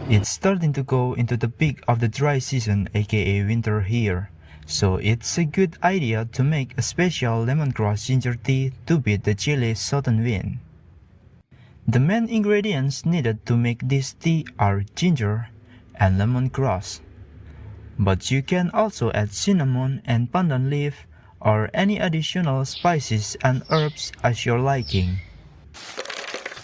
It's starting to go into the peak of the dry season, aka winter here, so it's a good idea to make a special lemongrass ginger tea to beat the chilly southern wind. The main ingredients needed to make this tea are ginger and lemongrass, but you can also add cinnamon and pandan leaf or any additional spices and herbs as your liking.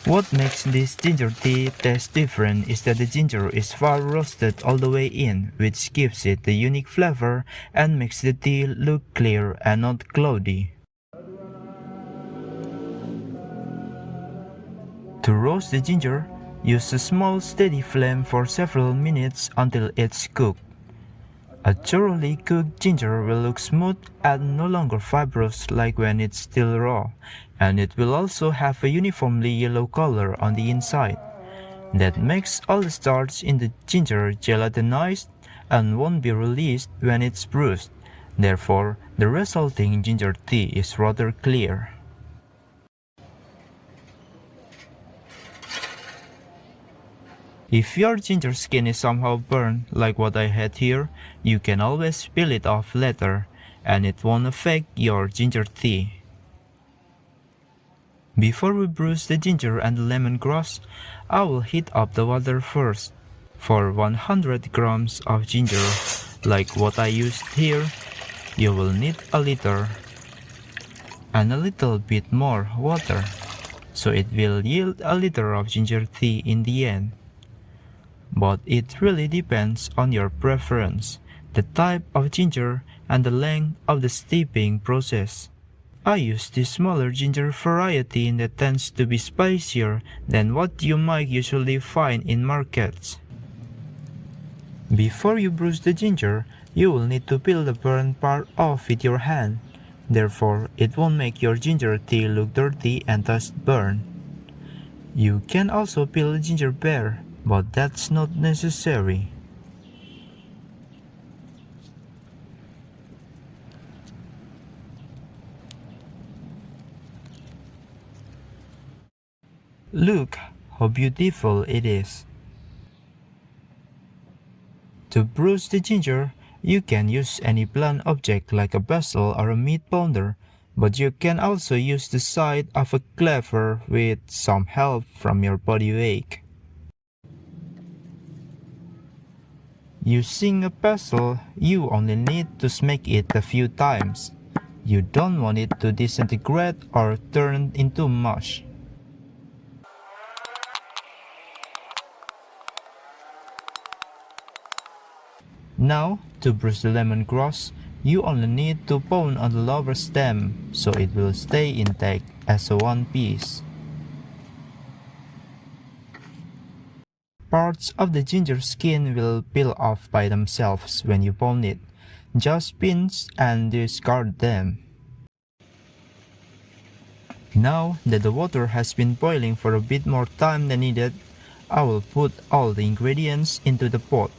What makes this ginger tea taste different is that the ginger is far roasted all the way in, which gives it the unique flavor and makes the tea look clear and not cloudy. To roast the ginger, use a small steady flame for several minutes until it's cooked. A thoroughly cooked ginger will look smooth and no longer fibrous like when it's still raw, and it will also have a uniformly yellow color on the inside. That makes all the starch in the ginger gelatinized and won't be released when it's bruised. Therefore, the resulting ginger tea is rather clear. If your ginger skin is somehow burned like what I had here, you can always peel it off later, and it won't affect your ginger tea. Before we bruise the ginger and the lemongrass, I will heat up the water first. For 100 grams of ginger, like what I used here, you will need a liter and a little bit more water, so it will yield a liter of ginger tea in the end. But it really depends on your preference, the type of ginger, and the length of the steeping process. I use this smaller ginger variety that tends to be spicier than what you might usually find in markets. Before you bruise the ginger, you will need to peel the burnt part off with your hand. Therefore, it won't make your ginger tea look dirty and thus burn. You can also peel the ginger bare, but that's not necessary. Look how beautiful it is. To bruise the ginger, you can use any blunt object like a pestle or a meat pounder, but you can also use the side of a cleaver with some help from your body weight. Using a pestle, you only need to smack it a few times. You don't want it to disintegrate or turn into mush. Now, to bruise the lemongrass, you only need to pound on the lower stem so it will stay intact as a one piece. Parts of the ginger skin will peel off by themselves when you pound it. Just pinch and discard them. Now that the water has been boiling for a bit more time than needed, I will put all the ingredients into the pot.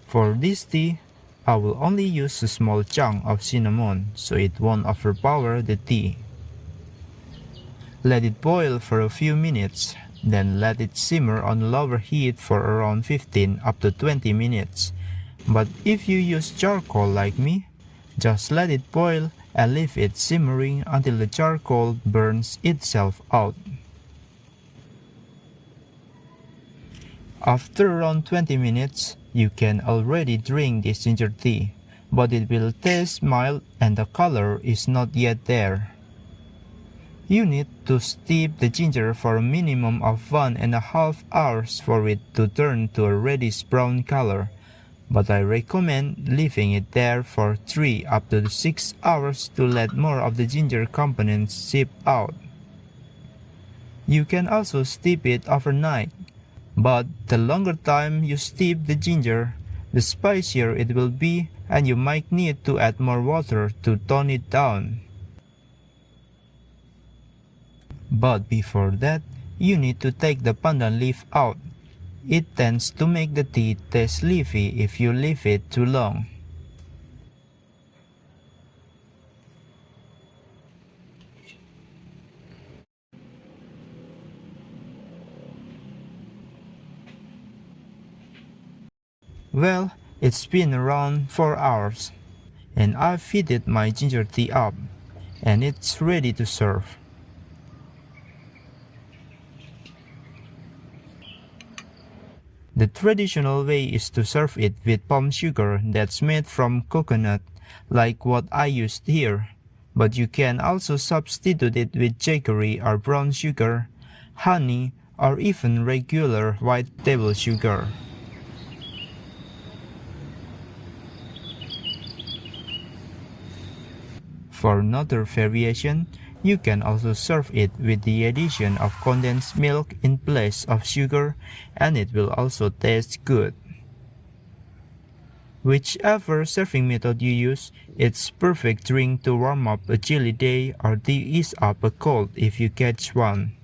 For this tea, I will only use a small chunk of cinnamon so it won't overpower the tea. Let it boil for a few minutes, then let it simmer on lower heat for around 15 up to 20 minutes. But if you use charcoal like me, just let it boil and leave it simmering until the charcoal burns itself out. After around 20 minutes, you can already drink this ginger tea, but it will taste mild and the color is not yet there. You need to steep the ginger for a minimum of 1.5 hours for it to turn to a reddish brown color, but I recommend leaving it there for 3 up to 6 hours to let more of the ginger components seep out. You can also steep it overnight, but the longer time you steep the ginger, the spicier it will be and you might need to add more water to tone it down. But before that, you need to take the pandan leaf out. It tends to make the tea taste leafy if you leave it too long. Well, it's been around 4 hours, and I've heated my ginger tea up, and it's ready to serve. The traditional way is to serve it with palm sugar that's made from coconut, like what I used here, but you can also substitute it with jaggery or brown sugar, honey, or even regular white table sugar. For another variation, you can also serve it with the addition of condensed milk in place of sugar, and it will also taste good. Whichever serving method you use, it's perfect drink to warm up a chilly day or to ease up a cold if you catch one.